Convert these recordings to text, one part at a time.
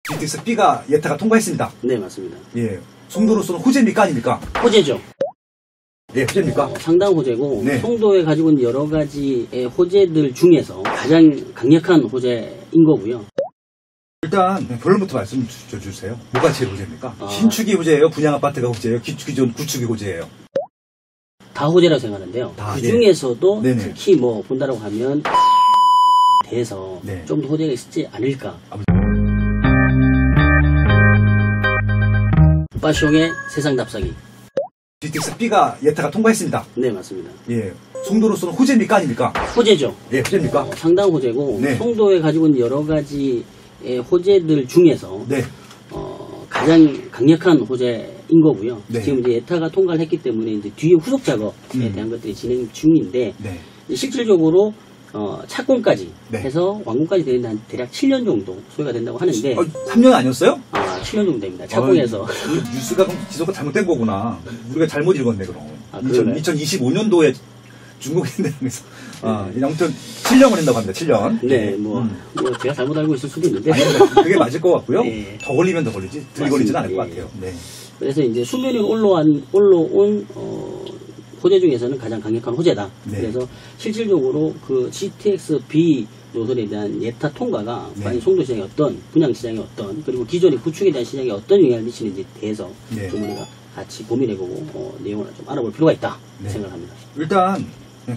GTX B가 예타가 통과했습니다. 네, 맞습니다. 예, 송도로서는 호재입니까 아닙니까? 호재죠. 네, 호재입니까? 상당 호재고 네. 송도에 가지고 있는 여러 가지의 호재들 중에서 가장 강력한 호재인 거고요. 일단 결론부터 말씀 주세요. 뭐가 제일 호재입니까? 신축이 호재예요? 분양 아파트가 호재예요? 기존 구축이 호재예요? 다 호재라고 생각하는데요. 그 중에서도 네네. 특히 뭐 본다라고 하면 대해서 네. 좀 더 호재가 있지 않을까. 빠숑의 세상 답사기. GTX B가 예타가 통과했습니다. 네, 맞습니다. 예, 송도로서는 호재입니까 아닙니까? 호재죠. 예, 호재입니까? 상당 호재고 네. 송도에 가지고 있는 여러 가지의 호재들 중에서 네. 가장 강력한 호재인 거고요. 네. 지금 이제 예타가 통과를 했기 때문에 이제 뒤에 후속 작업에 대한 것들이 진행 중인데 네. 실질적으로 착공까지 네. 해서 완공까지 되는데 한 대략 7년 정도 소요가 된다고 하는데 3년 아니었어요? 7년 정도 됩니다. 착공해서. 뉴스가 그럼 기소가 잘못된 거구나. 우리가 잘못 읽었네 그럼. 2025년도에 중국에 된다면서. 아무튼 7년 걸린다고 합니다. 7년. 네, 뭐 제가 잘못 알고 있을 수도 있는데. 아니, 그게 맞을 것 같고요. 네. 더 걸리면 더 걸리지. 덜 걸리지는 않을 것 같아요. 네. 그래서 이제 수면 위로 올라온 호재 중에서는 가장 강력한 호재다. 네. 그래서 실질적으로 그 GTX B 노선에 대한 예타 통과가 네. 과연 송도 시장의 분양 시장의 그리고 기존의 구축에 대한 시장에 어떤 영향을 미치는지에 대해서 네. 좀 우리가 같이 고민해보고 내용을 좀 알아볼 필요가 있다 생각합니다. 일단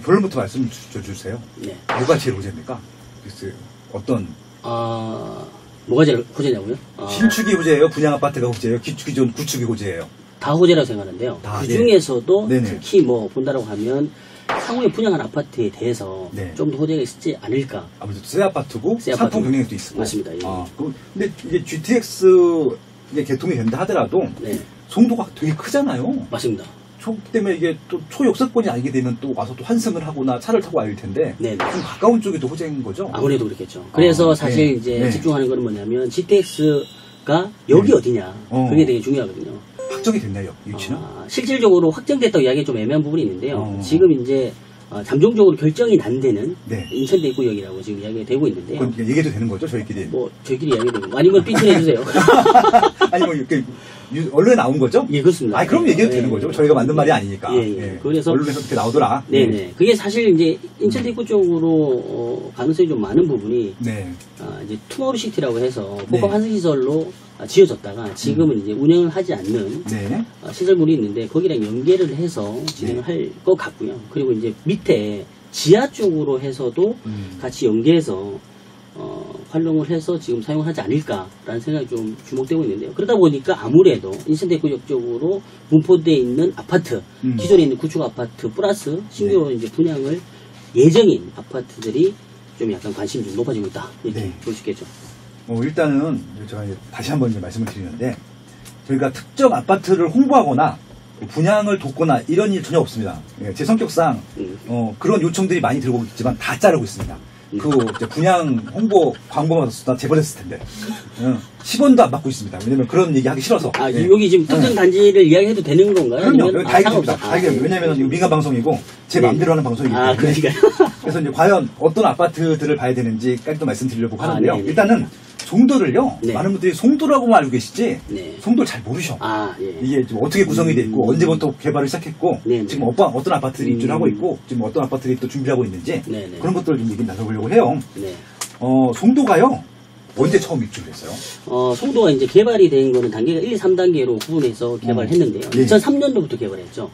결론부터 말씀 주세요. 네. 뭐가 제일 호재입니까? 글쎄요. 어떤? 뭐가 제일 호재냐고요? 신축이 호재예요? 분양 아파트가 호재예요? 기존 구축이 호재예요? 다 호재라고 생각하는데요. 그 중에서도 네네. 특히 뭐 본다라고 하면 향후에 분양한 아파트에 대해서 네. 좀 더 호재가 있지 않을까. 아무래도 새 아파트고 새 상품 아파트. 경쟁력도 있고. 맞습니다. 예. 근데 이게 GTX 이게 개통이 된다 하더라도 네. 송도가 되게 크잖아요. 맞습니다. 그렇기 때문에 이게 또 초역세권이 알게 되면 또 와서 또 환승을 하거나 차를 타고 와야 될 텐데 네. 좀 가까운 쪽이 더 호재인 거죠? 아무래도 그렇겠죠. 그래서 사실 네. 이제 네. 집중하는 건 뭐냐면 GTX가 여기 네. 어디냐. 그게 되게 중요하거든요. 확정이 됐나요? 위치는? 실질적으로 확정됐다고 이야기 좀 애매한 부분이 있는데요. 지금 이제 잠정적으로 결정이 난 데는 네. 인천대 입구역이라고 지금 이야기가 되고 있는데요. 그건 얘기해도 되는 거죠, 저희끼리? 뭐 저희끼리 이야기되고 아니면 삐쳐내 주세요. 아니 뭐 이렇게 언론에 나온 거죠? 예, 그렇습니다. 아니 그럼 얘기해도 되는 거죠. 저희가 만든 말이 아니니까. 예. 그래서 언론에서 그렇게 나오더라. 네네. 그게 사실 이제 인천대 입구 쪽으로 가능성이 좀 많은 부분이 네. 이제 투모로우시티라고 해서 복합 환승시설로 지어졌다가 지금은 이제 운영을 하지 않는 네. 시설물이 있는데 거기랑 연계를 해서 진행을 할 것 같고요. 그리고 이제 밑에 지하 쪽으로 해서도 같이 연계해서 활용을 해서 지금 사용을 하지 않을까라는 생각이 좀 주목되고 있는데요. 그러다 보니까 아무래도 인천대구역 쪽으로 분포되어 있는 아파트, 기존에 있는 구축 아파트 플러스 신규로 이제 분양을 예정인 아파트들이 좀 약간 관심이 좀 높아지고 있다. 이렇게 볼 수 있겠죠. 일단은 제가 다시 한번 이제 말씀을 드리는데 저희가 특정 아파트를 홍보하거나 분양을 돕거나 이런 일 전혀 없습니다. 제 성격상 그런 요청들이 많이 들어오고 있지만 다 자르고 있습니다. 그 이제 분양 홍보 광고만 다 재벌했을 텐데 10원도 안 받고 있습니다. 왜냐면 그런 얘기 하기 싫어서. 여기 지금 특정 단지를 이야기해도 되는 건가요? 그럼요. 다 얘기합니다. 왜냐면 이거 민간 방송이고 제 마음대로 하는 방송이기 때문에. 그러니까요. 그래서 이제 과연 어떤 아파트들을 봐야 되는지까지 또 말씀드리려고 하는데요. 일단은 송도를요. 많은 분들이 송도라고만 알고 계시지 송도를 잘 모르셔. 이게 지금 어떻게 구성이 돼 있고 언제부터 개발을 시작했고 지금 어떤 아파트들이 입주를 하고 있고 지금 어떤 아파트들이 또 준비하고 있는지 그런 것들을 좀 얘기 나눠보려고 해요. 송도가요. 언제 처음 입주를 했어요? 송도가 이제 개발이 된 거는 단계가 1, 2, 3단계로 구분해서 개발을 했는데요. 2003년도부터 개발했죠.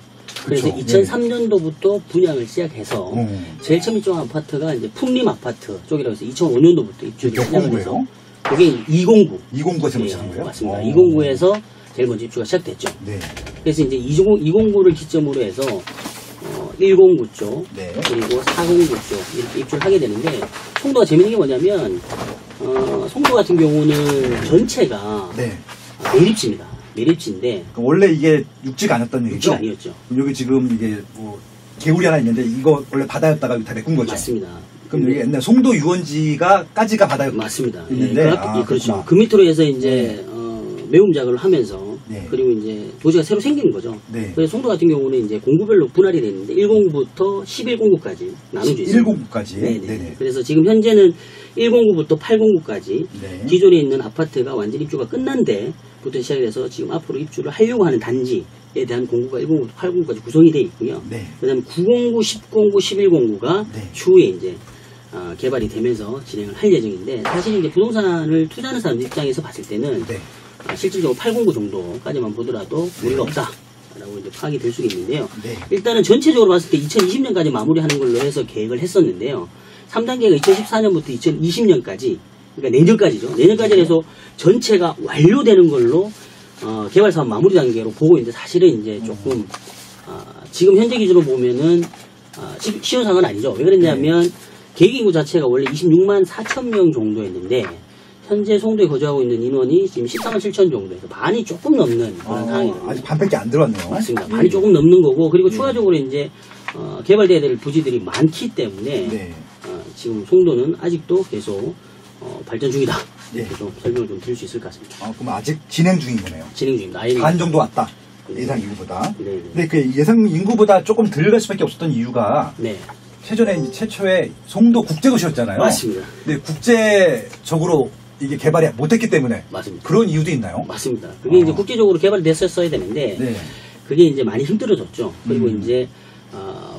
그래서 2003년도부터 분양을 시작해서 제일 처음 입주한 아파트가 이제 풍림 아파트 쪽이라고 해서 2005년도부터 입주를 시작을 해서 그게 209. 209가 제일 먼저 시작한 거예요? 맞습니다. 209에서 제일 먼저 입주가 시작됐죠. 그래서 이제 209를 기점으로 해서 109 쪽 그리고 409 쪽 이렇게 입주를 하게 되는데 송도가 재밌는 게 뭐냐면 송도 같은 경우는 전체가 매립지입니다. 매립지인데 원래 이게 육지가 아니었던 얘기죠? 육지가 아니었죠. 여기 지금 이게 뭐 개울이 하나 있는데 이거 원래 바다였다가 다 메꾼 거죠? 맞습니다. 그럼 여기 옛날 송도 유원지까지가 바다였 맞습니다. 있는데 그렇죠. 그 밑으로 해서 이제 매움 작업을 하면서 네. 그리고 이제 도시가 새로 생기는 거죠. 네. 그래서 송도 같은 경우는 이제 공구별로 분할이 되는데 109부터 1109까지 나눠져 있어요. 109까지. 네네. 그래서 지금 현재는 109부터 809까지 네. 기존에 있는 아파트가 완전 입주가 끝난 데부터 시작해서 지금 앞으로 입주를 하려고 하는 단지에 대한 공구가 109부터 809까지 구성이 되어 있고요. 네. 그다음에 909, 1009, 1109가 네. 추후에 이제 개발이 되면서 진행을 할 예정인데 사실 이제 부동산을 투자하는 사람 입장에서 봤을 때는 네. 실질적으로 809 정도까지만 보더라도 무리가 없다라고 이제 파악이 될 수 있는데요. 네. 일단은 전체적으로 봤을 때 2020년까지 마무리하는 걸로 해서 계획을 했었는데요. 3단계가 2014년부터 2020년까지 그러니까 내년까지죠. 내년까지 해서 전체가 완료되는 걸로 개발 사업 마무리 단계로 보고 있는데 사실은 이제 조금 지금 현재 기준으로 보면은 쉬운 상황은 아니죠. 왜 그랬냐면 네. 계획 인구 자체가 원래 26만 4천 명 정도였는데 현재 송도에 거주하고 있는 인원이 지금 14만 7천 정도에서 반이 조금 넘는 그런 상황이거든요. 아직 반밖에 안 들어왔네요. 맞습니다. 반이 조금 넘는 거고 그리고 추가적으로 이제 개발돼야 될 부지들이 많기 때문에 네. 지금 송도는 아직도 계속 발전 중이다. 네. 좀 설명을 좀 드릴 수 있을 것 같습니다. 그럼 아직 진행 중인 거네요. 진행 중입니다. 반 정도 왔다. 네. 예상 인구보다. 네. 근데 그 예상 인구보다 조금 덜 갈 수밖에 없었던 이유가 네. 최초에 송도 국제도시였잖아요. 맞습니다. 근데 국제적으로 이게 개발이 못했기 때문에 맞습니다. 그런 이유도 있나요? 맞습니다. 그게 이제 국제적으로 개발이 됐었어야 되는데 네. 그게 이제 많이 힘들어졌죠. 그리고 이제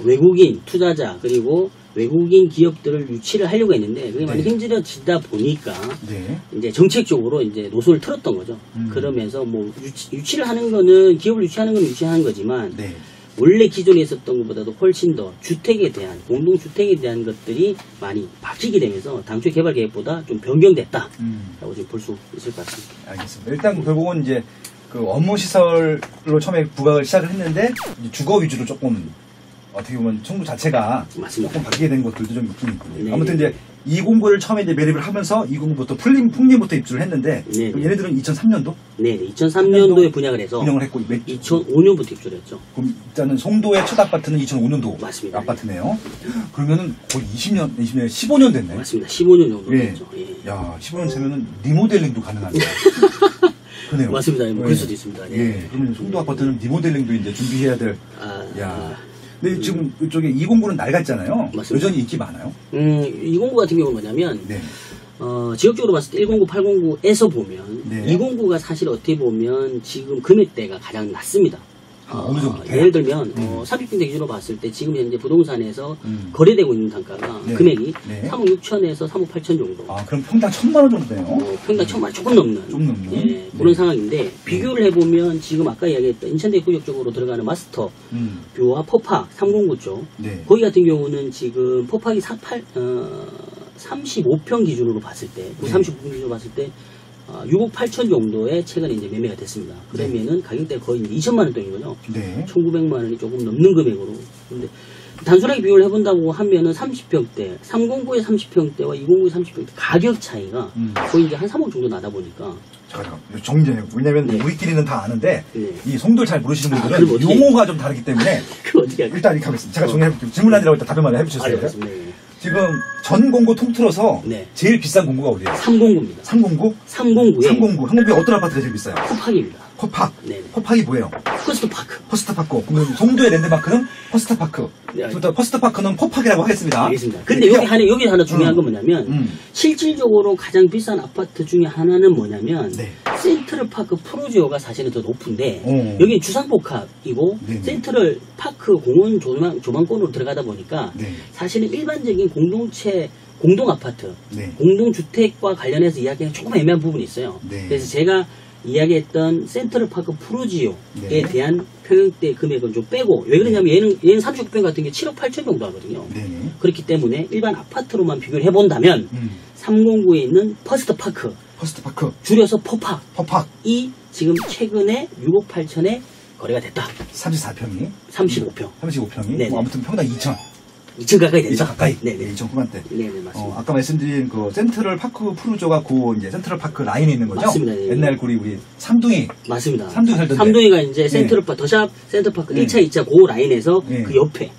외국인 투자자 그리고 외국인 기업들을 유치를 하려고 했는데 그게 많이 힘들어지다 보니까 네. 이제 정책적으로 이제 노선을 틀었던 거죠. 그러면서 뭐 유치를 하는 거는 기업을 유치하는 건 유치하는 거지만 네. 원래 기존에 있었던 것보다도 훨씬 더 주택에 대한 공동주택에 대한 것들이 많이 바뀌게 되면서 당초 개발 계획보다 좀 변경됐다라고 지금 볼 수 있을 것 같습니다. 알겠습니다. 일단 결국은 이제 그 업무 시설로 처음에 부각을 시작을 했는데 주거 위주로 조금 어떻게 보면 송도 자체가 맞습니다. 조금 바뀌게 된 것들도 좀 있긴 있거든요. 네네. 아무튼 이제 209를 처음에 이제 매립을 하면서 209부터 풍림부터 입주를 했는데 그럼 얘네들은 2003년도? 네, 2003년도에 분양을 해서 분양을 했고 2005년부터 입주를 했죠. 그럼 일단은 송도의 첫 아파트는 2005년도 맞습니다. 아파트네요. 그러면은 거의 20년, 15년 됐네. 맞습니다. 15년 정도 됐죠. 예. 야, 15년 되면은 리모델링도 가능합니다. 그러네요. 맞습니다. 그럴 수도 있습니다. 예. 그러면 송도 아파트는 리모델링도 이제 준비해야 될. 야. 근데 지금 이쪽에 209는 낡았잖아요. 맞습니다. 여전히 인기 많아요? 209 같은 경우는 뭐냐면 네. 지역적으로 봤을 때 109, 809에서 보면 네. 209가 사실 어떻게 보면 지금 금액대가 가장 낮습니다. 어느 정도? 예를 들면 30평대 기준으로 봤을 때 지금 현재 부동산에서 거래되고 있는 단가가 네. 금액이 네. 3억 6천에서 3억 8천 정도. 그럼 평당 1,000만 원 정도 돼요? 평당 1,000만 원 조금 넘는. 좀 넘는. 예, 그런 상황인데 비교를 해보면 지금 아까 이야기했던 인천대 구역 쪽으로 들어가는 마스터 뷰와 포팍 309 쪽. 네. 거기 같은 경우는 지금 포팍이 35평 기준으로 봤을 때, 35평 기준으로 봤을 때 6억 8천 정도에 최근에 이제 매매가 됐습니다. 그러면은 네. 가격대가 거의 2천만 원 돈이거든요. 네. 1,900만 원이 조금 넘는 금액으로. 근데 단순하게 비교를 해본다고 하면은 30평대, 309의 30평대와 209의 30평대 가격 차이가 거의 이제 한 3억 정도 나다 보니까. 잠깐 정리해요. 왜냐면 네. 우리끼리는 다 아는데 네. 이 송도를 잘 모르시는 분들은 용어가 좀 다르기 때문에 그럼 어떻게 일단 이렇게 하겠습니다. 제가 정리해볼게요. 질문하느라고 일단 답변만 해주셨어요. 지금 전 공고 통틀어서 네. 제일 비싼 공고가 어디예요? 309입니다. 309? 309에 309에 어떤 아파트가 제일 비싸요? 포팍입니다. 포팍. 네. 포팍이 뭐예요? 퍼스트파크. 퍼스트파크. 그럼 송도의 랜드마크는 퍼스트파크. 네. 퍼스트파크는 포팍이라고 하겠습니다. 알겠습니다. 근데 여기 하나 중요한 건 뭐냐면 실질적으로 가장 비싼 아파트 중에 하나는 뭐냐면 네. 센트럴파크 프로지오가 사실은 더 높은데 여기는 주상복합이고 네네. 센트럴파크 공원 조망권으로 들어가다 보니까 네. 사실은 일반적인 공동아파트, 네. 공동주택과 관련해서 이야기가 조금 애매한 부분이 있어요. 네. 그래서 제가 이야기했던 센트럴파크 프로지오에 네. 대한 평형대 금액은 좀 빼고 왜 그러냐면 얘는 39평 같은 게 7억 8천 정도 하거든요. 네. 그렇기 때문에 일반 아파트로만 비교를 해본다면 309에 있는 퍼스트파크 줄여서 포팍이 지금 최근에 6억 8천에 거래가 됐다. 34평이? 35평. 35평이? 뭐 아무튼 평당 2천. 2층 가까이 된다. 2층 가까이. 네네. 2층 후반대. 네네, 맞습니다. 아까 말씀드린 그 센트럴 파크 프루조가 그 이제 센트럴 파크 라인에 있는 거죠? 맞습니다. 예. 옛날 우리 삼둥이. 맞습니다. 삼둥이 살던데. 삼둥이가 이제 센트럴 파크, 더샵 센트럴파크 1차, 2차 그 라인에서 그 옆에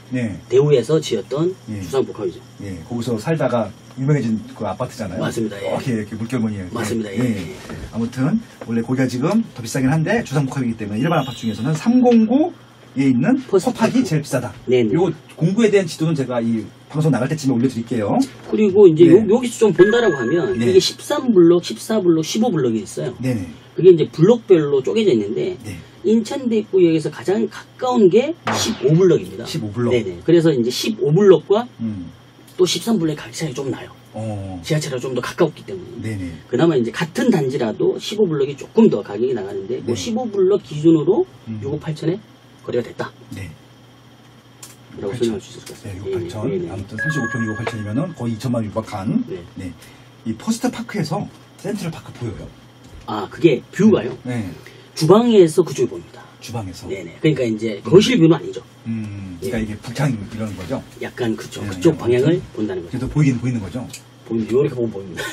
대우에서 지었던 주상복합이죠. 예, 거기서 살다가 유명해진 그 아파트잖아요. 맞습니다. 예. 이렇게 물결무늬에. 맞습니다. 예. 아무튼 원래 거기가 지금 더 비싸긴 한데 주상복합이기 때문에 일반 아파트 중에서는 309에 있는 퍼스트팍이 제일 비싸다. 네네. 요 공구에 대한 지도는 제가 이 방송 나갈 때쯤에 올려드릴게요. 그리고 이제 여기서 좀 본다라고 하면 이게 13블록, 14블록, 15블록이 있어요. 네네. 그게 이제 블록별로 쪼개져 있는데 인천 대구역에서 가장 가까운 게 15블록입니다. 15블록. 네네. 그래서 이제 15블록과 또 13블록의 가격 차이가 좀 나요. 지하철하고 좀 더 가까웠기 때문에. 네네. 그나마 이제 같은 단지라도 15블록이 조금 더 가격이 나가는데 그 15블록 기준으로 6억 8천에 거래가 됐다. 네. 라고 설명할 수 있을 것 같습니다. 네, 6억 8천. 아무튼 35평 6억 8천이면은 거의 2천만 원 육박한. 네. 이 퍼스트 파크에서 센트럴 파크 보여요. 아, 그게 뷰가요? 네. 주방에서 그쪽이 보입니다. 주방에서. 네네. 그러니까 이제 거실 뷰는 아니죠. 그러니까 이게 북향 이런 거죠. 약간 그쪽 방향을 본다는 거죠. 그래도 보이긴 보이는 거죠. 보입니다. 이렇게 보면 보입니다.